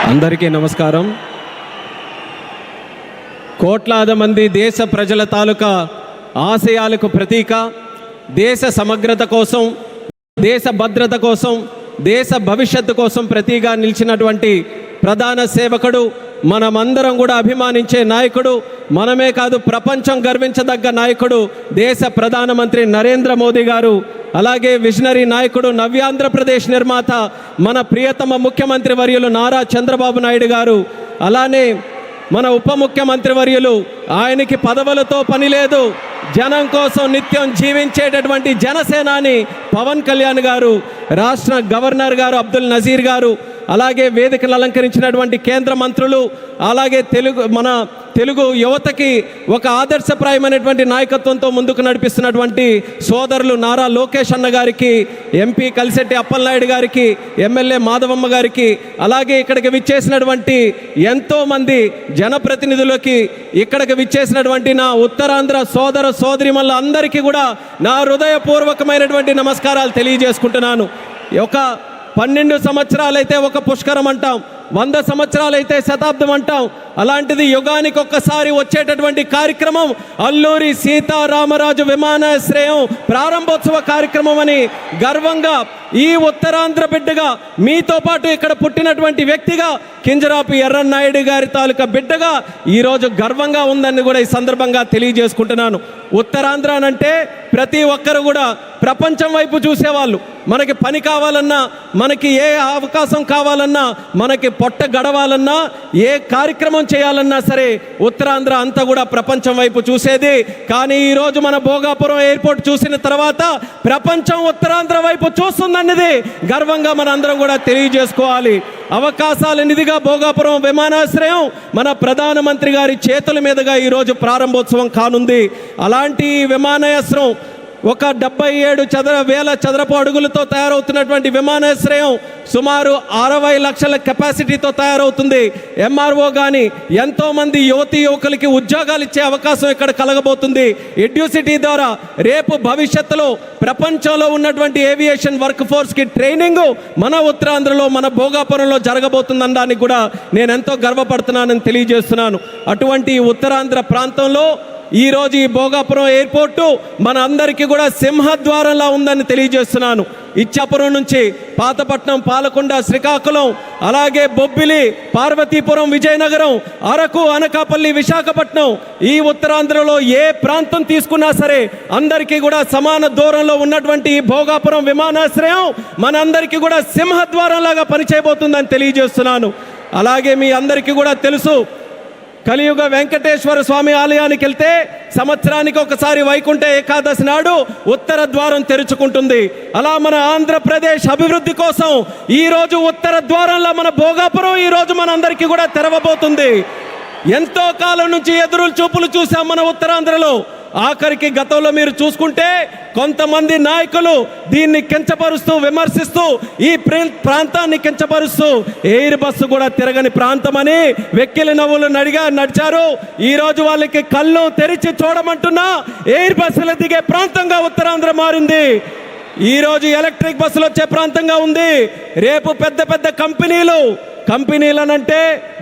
అందరికీ నమస్కారం. కోట్లాది మంది దేశ ప్రజల తాలూకా ఆశయాలకు ప్రతీక, దేశ సమగ్రత కోసం, దేశ భద్రత కోసం, దేశ భవిష్యత్తు కోసం ప్రతీగా నిలిచినటువంటి ప్రధాన సేవకుడు, మనమందరం కూడా అభిమానించే నాయకుడు, మనమే కాదు ప్రపంచం గర్వించదగ్గ నాయకుడు దేశ ప్రధానమంత్రి నరేంద్ర మోదీ గారు. అలాగే విజనరీ నాయకుడు, నవ్యాంధ్రప్రదేశ్ నిర్మాత మన ప్రియతమ ముఖ్యమంత్రి వర్యులు నారా చంద్రబాబు నాయుడు గారు. అలానే మన ఉప ముఖ్యమంత్రి వర్యులు, ఆయనకి పదవులతో పని లేదు, జనం కోసం నిత్యం జీవించేటటువంటి జనసేనాని పవన్ కళ్యాణ్ గారు, రాష్ట్ర గవర్నర్ గారు అబ్దుల్ నజీర్ గారు, అలాగే వేదికను అలంకరించినటువంటి కేంద్ర మంత్రులు, అలాగే మన తెలుగు యువతకి ఒక ఆదర్శప్రాయమైనటువంటి నాయకత్వంతో ముందుకు నడిపిస్తున్నటువంటి సోదరులు నారా లోకేష్ అన్న గారికి, ఎంపీ కలిశెట్టి అప్పలనాయుడు గారికి, ఎమ్మెల్యే మాధవమ్మ గారికి, అలాగే ఇక్కడికి విచ్చేసినటువంటి ఎంతోమంది జనప్రతినిధులకి, ఇక్కడికి విచ్చేసినటువంటి నా ఉత్తరాంధ్ర సోదర సోదరిమల్ల అందరికీ కూడా నా హృదయపూర్వకమైనటువంటి నమస్కారాలు తెలియజేసుకుంటున్నాను. ఒక 12 సంవత్సరాలైతే ఒక పుష్కరం అంటాం, 100 సంవత్సరాలైతే శతాబ్దం అంటాం. అలాంటిది యుగానికి ఒక్కసారి వచ్చేటటువంటి కార్యక్రమం అల్లూరి సీతారామరాజు విమానాశ్రయం ప్రారంభోత్సవ కార్యక్రమం అని గర్వంగా ఈ ఉత్తరాంధ్ర బిడ్డగా, మీతో పాటు ఇక్కడ పుట్టినటువంటి వ్యక్తిగా, కింజరాపు ఎర్రన్నాయుడు గారి తాలూకా బిడ్డగా ఈరోజు గర్వంగా ఉందని కూడా ఈ సందర్భంగా తెలియజేసుకుంటున్నాను. ఉత్తరాంధ్ర అంటే ప్రతి ఒక్కరు కూడా ప్రపంచం వైపు చూసేవాళ్ళు. మనకి పని కావాలన్నా, మనకి ఏ అవకాశం కావాలన్నా, మనకి పొట్ట గడవాలన్నా, ఏ కార్యక్రమం చేయాలన్నా సరే ఉత్తరాంధ్ర అంతా కూడా ప్రపంచం వైపు చూసేది. కానీ ఈరోజు మన భోగాపురం ఎయిర్పోర్ట్ చూసిన తర్వాత ప్రపంచం ఉత్తరాంధ్ర వైపు చూస్తుందన్నది గర్వంగా మనందరం కూడా తెలియజేసుకోవాలి. అవకాశాల నిధిగా భోగాపురం విమానాశ్రయం మన ప్రధానమంత్రి గారి చేతుల మీదుగా ఈరోజు ప్రారంభోత్సవం కానుంది. అలాంటి విమానాశ్రయం ఒక 77,000 చదరపు అడుగులతో తయారవుతున్నటువంటి విమానాశ్రయం సుమారు 60 లక్షల కెపాసిటీతో తయారవుతుంది. ఎంఆర్ఓ కానీ ఎంతోమంది యువతీ యువకులకి ఉద్యోగాలు ఇచ్చే అవకాశం ఇక్కడ కలగబోతుంది. ఎడ్యూసిటీ ద్వారా రేపు భవిష్యత్తులో ప్రపంచంలో ఉన్నటువంటి ఏవియేషన్ వర్క్ ఫోర్స్కి ట్రైనింగ్ మన ఉత్తరాంధ్రలో, మన భోగాపురంలో జరగబోతుందనడానికి కూడా నేను ఎంతో గర్వపడుతున్నానని తెలియజేస్తున్నాను. అటువంటి ఉత్తరాంధ్ర ప్రాంతంలో ఈరోజు ఈ భోగాపురం ఎయిర్పోర్టు మన అందరికీ కూడా సింహద్వారంలా ఉందని తెలియజేస్తున్నాను. ఇచ్చాపురం నుంచి పాతపట్నం, పాలకొండ, శ్రీకాకుళం, అలాగే బొబ్బిలి, పార్వతీపురం, విజయనగరం, అరకు, అనకాపల్లి, విశాఖపట్నం, ఈ ఉత్తరాంధ్రలో ఏ ప్రాంతం తీసుకున్నా సరే అందరికీ కూడా సమాన దూరంలో ఉన్నటువంటి ఈ భోగాపురం విమానాశ్రయం మనందరికీ కూడా సింహద్వారంలాగా పనిచేయబోతుందని తెలియజేస్తున్నాను. అలాగే మీ అందరికీ కూడా తెలుసు, కలియుగ వెంకటేశ్వర స్వామి ఆలయానికి వెళ్తే సంవత్సరానికి ఒకసారి వైకుంఠ ఏకాదశి నాడు ఉత్తర ద్వారం తెరుచుకుంటుంది. అలా మన ఆంధ్రప్రదేశ్ అభివృద్ధి కోసం ఈరోజు ఉత్తర ద్వారంలో మన భోగాపురం ఈరోజు మనందరికీ కూడా తెరవబోతుంది. ఎంతో కాలం నుంచి ఎదురు చూపులు చూసాం మన ఉత్తరాంధ్రలో. ఆఖరికి గతంలో మీరు చూసుకుంటే కొంతమంది నాయకులు దీన్ని కించపరుస్తూ, విమర్శిస్తూ, ఈ ప్రాంతాన్ని కించపరుస్తూ ఎయిర్ బస్సు కూడా తిరగని ప్రాంతమని వెక్కిలి నవ్వులు నడిచారు. ఈరోజు వాళ్ళకి కళ్ళు తెరిచి చూడమంటున్నా ఎయిర్ బస్సులు దిగే ప్రాంతంగా ఉత్తరాంధ్ర మారింది. ఈరోజు ఎలక్ట్రిక్ బస్సులు వచ్చే ప్రాంతంగా ఉంది. రేపు పెద్ద పెద్ద కంపెనీలనంటే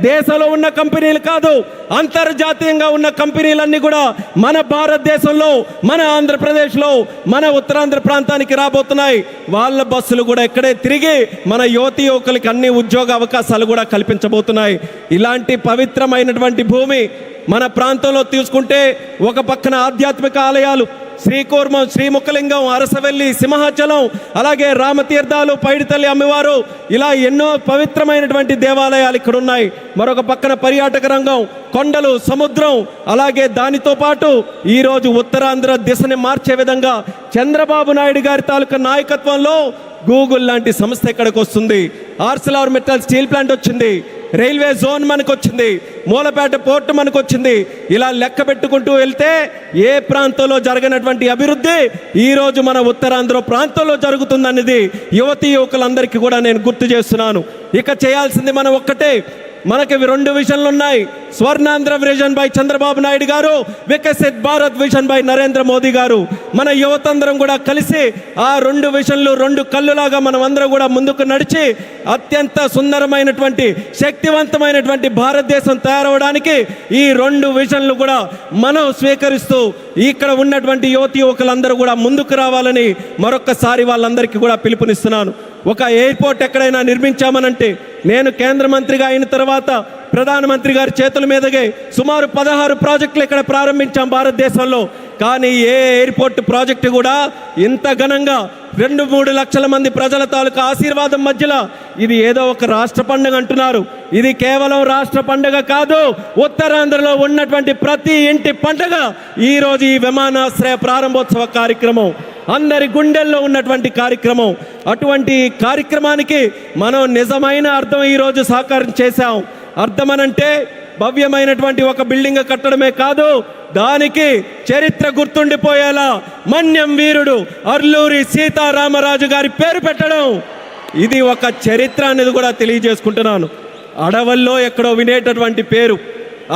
దేశంలో ఉన్న కంపెనీలు కాదు, అంతర్జాతీయంగా ఉన్న కంపెనీలన్నీ కూడా మన భారతదేశంలో, మన ఆంధ్రప్రదేశ్లో, మన ఉత్తరాంధ్ర ప్రాంతానికి రాబోతున్నాయి. వాళ్ళ బస్సులు కూడా ఇక్కడే తిరిగి మన యువతీ యువకులకి అన్ని ఉద్యోగ అవకాశాలు కూడా కల్పించబోతున్నాయి. ఇలాంటి పవిత్రమైనటువంటి భూమి మన ప్రాంతంలో తీసుకుంటే ఒక పక్కన ఆధ్యాత్మిక ఆలయాలు శ్రీకూర్మం, శ్రీముఖలింగం, అరసవెల్లి, సింహాచలం, అలాగే రామతీర్థాలు, పైడితల్లి అమ్మవారు, ఇలా ఎన్నో పవిత్రమైనటువంటి దేవాలయాలు ఇక్కడ ఉన్నాయి. మరొక పక్కన పర్యాటక రంగం, కొండలు, సముద్రం, అలాగే దానితో పాటు ఈరోజు ఉత్తరాంధ్ర దిశని మార్చే విధంగా చంద్రబాబు నాయుడు గారి తాలూకా నాయకత్వంలో గూగుల్ లాంటి సంస్థ ఇక్కడికి వస్తుంది. ఆర్సిలార్ మెటల్ స్టీల్ ప్లాంట్ వచ్చింది, రైల్వే జోన్ మనకు వచ్చింది, మూలపేట పోర్టు మనకు వచ్చింది. ఇలా లెక్క పెట్టుకుంటూ వెళ్తే ఏ ప్రాంతంలో జరగనటువంటి అభివృద్ధి ఈరోజు మన ఉత్తరాంధ్ర ప్రాంతంలో జరుగుతుందనేది యువతీ యువకులందరికీ కూడా నేను గుర్తు చేస్తున్నాను. ఇక చేయాల్సింది మనం ఒక్కటే. మనకి 2 విషన్లు ఉన్నాయి. స్వర్ణాంధ్ర విజన్ బై చంద్రబాబు నాయుడు గారు, వికసిత్ భారత్ విజన్ బై నరేంద్ర మోదీ గారు. మన యువతందరం కూడా కలిసి ఆ రెండు విజన్లు రెండు కళ్ళులాగా మనం అందరం కూడా ముందుకు నడిచి అత్యంత సుందరమైనటువంటి శక్తివంతమైనటువంటి భారతదేశం తయారవడానికి ఈ రెండు విజన్లు కూడా మనం స్వీకరిస్తూ ఇక్కడ ఉన్నటువంటి యువకులందరూ కూడా ముందుకు రావాలని మరొక్కసారి వాళ్ళందరికీ కూడా పిలుపునిస్తున్నాను. ఒక ఎయిర్పోర్ట్ ఎక్కడైనా నిర్మించామనంటే, నేను కేంద్ర మంత్రిగా అయిన తర్వాత ప్రధానమంత్రి గారి చేతుల మీదగే సుమారు 16 ప్రాజెక్టులు ఇక్కడ ప్రారంభించాం భారతదేశంలో. కానీ ఏ ఎయిర్పోర్ట్ ప్రాజెక్టు కూడా ఇంత ఘనంగా 2-3 లక్షల మంది ప్రజల తాలూకా ఆశీర్వాదం మధ్యలో ఇది ఏదో ఒక రాష్ట్ర పండుగ అంటున్నారు. ఇది కేవలం రాష్ట్ర పండుగ కాదు, ఉత్తరాంధ్రలో ఉన్నటువంటి ప్రతి ఇంటి పండుగ ఈరోజు ఈ విమానాశ్రయ ప్రారంభోత్సవ కార్యక్రమం, అందరి గుండెల్లో ఉన్నటువంటి కార్యక్రమం. అటువంటి కార్యక్రమానికి మనం నిజమైన అర్థం ఈరోజు సాకారం చేశాం. అర్థమనంటే భవ్యమైనటువంటి ఒక బిల్డింగ్ కట్టడమే కాదు, దానికి చరిత్ర గుర్తుండిపోయేలా మన్యం వీరుడు అల్లూరి సీతారామరాజు గారి పేరు పెట్టడం, ఇది ఒక చరిత్ర అనేది కూడా తెలియజేసుకుంటున్నాను. అడవుల్లో ఎక్కడో వినేటటువంటి పేరు,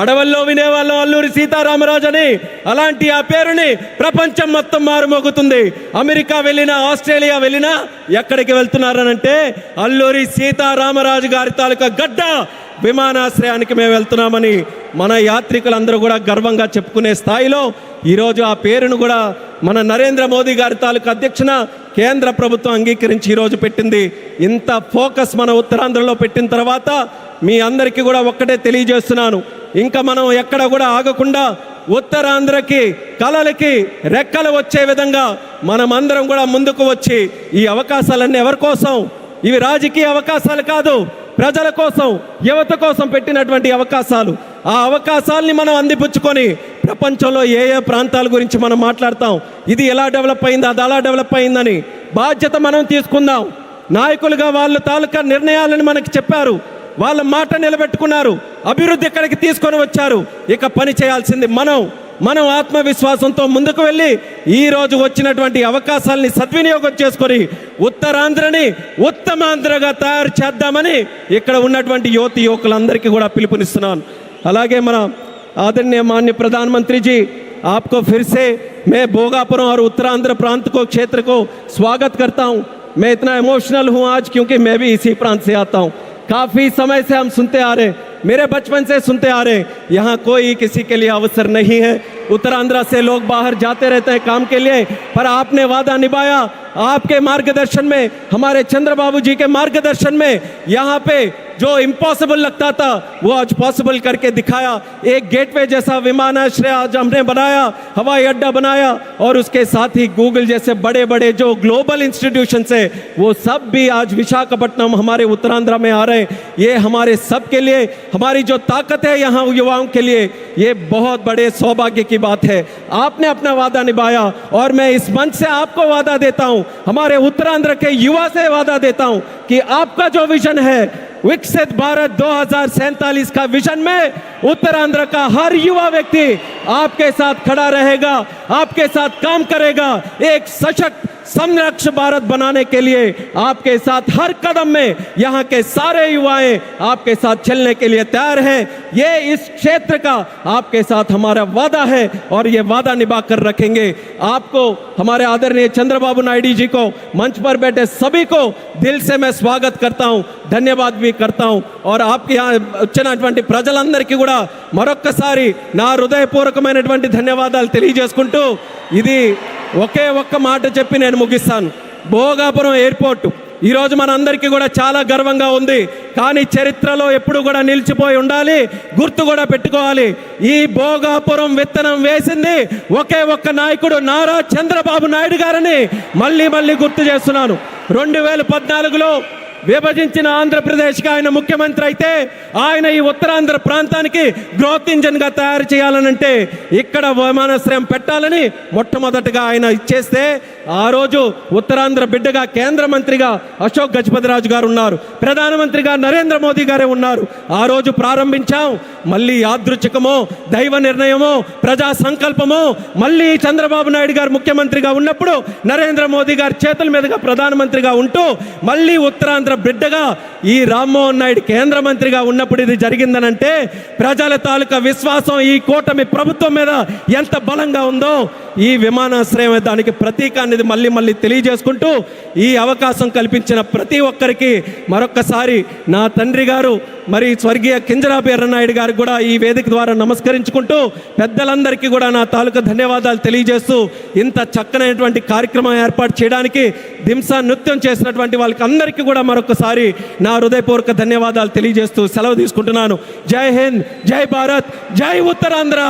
అడవుల్లో వినేవాళ్ళం అల్లూరి సీతారామరాజు అని. అలాంటి ఆ పేరుని ప్రపంచం మొత్తం మారుమోగుతుంది. అమెరికా వెళ్ళినా, ఆస్ట్రేలియా వెళ్ళినా ఎక్కడికి వెళ్తున్నారనంటే అల్లూరి సీతారామరాజు గారి తాలూకా గడ్డ విమానాశ్రయానికి మేము వెళ్తున్నామని మన యాత్రికులందరూ కూడా గర్వంగా చెప్పుకునే స్థాయిలో ఈరోజు ఆ పేరును కూడా మన నరేంద్ర మోదీ గారి తాలూకా అధ్యక్షన కేంద్ర ప్రభుత్వం అంగీకరించి ఈరోజు పెట్టింది. ఇంత ఫోకస్ మన ఉత్తరాంధ్రలో పెట్టిన తర్వాత మీ అందరికీ కూడా ఒక్కటే తెలియజేస్తున్నాను, ఇంకా మనం ఎక్కడ కూడా ఆగకుండా ఉత్తరాంధ్రకి కళలకి రెక్కలు వచ్చే విధంగా మనం అందరం కూడా ముందుకు వచ్చి ఈ అవకాశాలన్నీ ఎవరి కోసం? ఇవి రాజకీయ అవకాశాలు కాదు, ప్రజల కోసం, యువత కోసం పెట్టినటువంటి అవకాశాలు. ఆ అవకాశాలని మనం అందిపుచ్చుకొని ప్రపంచంలో ఏ ఏ ప్రాంతాల గురించి మనం మాట్లాడతాం, ఇది ఎలా డెవలప్ అయింది, అది అలా డెవలప్ అయిందని బాధ్యత మనం తీసుకుందాం. నాయకులుగా వాళ్ళ తాలూకా నిర్ణయాలను మనకి చెప్పారు, వాళ్ళ మాట నిలబెట్టుకున్నారు, అభివృద్ధి ఎక్కడికి తీసుకొని వచ్చారు. ఇక పని చేయాల్సింది మనం ఆత్మవిశ్వాసంతో ముందుకు వెళ్ళి ఈరోజు వచ్చినటువంటి అవకాశాలని సద్వినియోగం చేసుకొని ఉత్తరాంధ్రని ఉత్తమాంధ్రగా తయారు చేద్దామని ఇక్కడ ఉన్నటువంటి యువకులందరికీ కూడా పిలుపునిస్తున్నాను. అలాగే మన आदरणीय माननीय प्रधानमंत्री जी, आपको फिर से मैं भोगापुरम और उत्तरांध्र प्रांत को क्षेत्र को स्वागत करता हूं. मैं इतना इमोशनल हूं आज क्योंकि मैं भी इसी प्रांत से आता हूं. काफ़ी समय से हम सुनते आ रहे, मेरे बचपन से सुनते आ रहे, यहाँ कोई किसी के लिए अवसर नहीं है. उत्तरांध्र से लोग बाहर जाते रहते हैं काम के लिए, पर आपने वादा निभाया. आपके मार्गदर्शन में, हमारे चंद्रबाबू जी के मार्गदर्शन में यहाँ पे जो इम्पॉसिबल लगता था वो आज पॉसिबल करके दिखाया. एक गेटवे जैसा विमानाश्रय आज हमने बनाया, हवाई अड्डा बनाया, और उसके साथ ही गूगल जैसे बड़े बड़े जो ग्लोबल इंस्टीट्यूशंस है वो सब भी आज विशाखापट्टनम हमारे उत्तरांध्र में आ रहे हैं. ये हमारे सब के लिए, हमारी जो ताकत है यहाँ युवाओं के लिए, ये बहुत बड़े सौभाग्य की बात है. आपने अपना वादा निभाया और मैं इस मंच से आपको वादा देता हूँ, हमारे उत्तरांध्र के युवा से वादा देता हूँ कि आपका जो विजन है विकसित भारत 2047 का विजन में उत्तरांध्र का हर युवा व्यक्ति आपके साथ खड़ा रहेगा, आपके साथ काम करेगा. एक सशक्त संरक्षण भारत बनाने के लिए आपके साथ हर कदम में यहाँ के सारे युवाएं आपके साथ चलने के लिए तैयार हैं. ये इस क्षेत्र का आपके साथ हमारा वादा है और ये वादा निभा कर रखेंगे. आपको, हमारे आदरणीय चंद्रबाबू नायडू जी को, मंच पर बैठे सभी को दिल से मैं स्वागत करता हूँ, धन्यवाद भी करता हूँ. और आपके यहाँ వచ్చినటువంటి ప్రజలందరికీ కూడా మరొక్కసారి నా హృదయపూర్వకమైనటువంటి ధన్యవాదాలు తెలియజేసుకుంటూ ఇది ఒకే ఒక్క మాట చెప్పి నేను ముగిస్తాను. భోగాపురం ఎయిర్పోర్టు ఈరోజు మనందరికీ కూడా చాలా గర్వంగా ఉంది, కానీ చరిత్రలో ఎప్పుడు కూడా నిలిచిపోయి ఉండాలి, గుర్తు కూడా పెట్టుకోవాలి. ఈ భోగాపురం విత్తనం వేసింది ఒకే ఒక్క నాయకుడు, నారా చంద్రబాబు నాయుడు గారని మళ్ళీ గుర్తు చేస్తున్నాను. 2014లో విభజించిన ఆంధ్రప్రదేశ్కి ఆయన ముఖ్యమంత్రి అయితే ఆయన ఈ ఉత్తరాంధ్ర ప్రాంతానికి గ్రోత్ ఇంజన్గా తయారు చేయాలనంటే ఇక్కడ విమానాశ్రయం పెట్టాలని మొట్టమొదటగా ఆయన ఇచ్చేస్తే ఆ రోజు ఉత్తరాంధ్ర బిడ్డగా కేంద్ర మంత్రిగా అశోక్ గజపతిరాజు గారు ఉన్నారు, ప్రధానమంత్రిగా నరేంద్ర మోదీ గారే ఉన్నారు. ఆ రోజు ప్రారంభించాం. మళ్ళీ యాదృచ్ఛికమో, దైవ నిర్ణయమో, ప్రజా సంకల్పమో, మళ్ళీ చంద్రబాబు నాయుడు గారు ముఖ్యమంత్రిగా ఉన్నప్పుడు నరేంద్ర మోదీ గారి చేతుల మీదుగా ప్రధానమంత్రిగా ఉంటూ మళ్ళీ ఉత్తరాంధ్ర బిడ్డగా ఈ రామ్మోహన్ నాయుడు కేంద్ర మంత్రిగా ఉన్నప్పుడు ఇది జరిగిందనంటే ప్రజల తాలూకా విశ్వాసం ఈ కూటమి ప్రభుత్వం మీద ఎంత బలంగా ఉందో ఈ విమానాశ్రయం దానికి ప్రతీక అనేది మళ్ళీ తెలియజేసుకుంటూ ఈ అవకాశం కల్పించిన ప్రతి ఒక్కరికి మరొక్కసారి నా తండ్రి గారు మరి స్వర్గీయ కింజరాపు ఎర్రనాయుడు గారికి కూడా ఈ వేదిక ద్వారా నమస్కరించుకుంటూ పెద్దలందరికీ కూడా నా తాలూకా ధన్యవాదాలు తెలియజేస్తూ ఇంత చక్కనైనటువంటి కార్యక్రమం ఏర్పాటు చేయడానికి దింసా నృత్యం చేసినటువంటి వాళ్ళకి అందరికీ కూడా మరొకసారి నా హృదయపూర్వక ధన్యవాదాలు తెలియజేస్తూ సెలవు తీసుకుంటున్నాను. జై హింద్, జై భారత్, జై ఉత్తరాంధ్ర.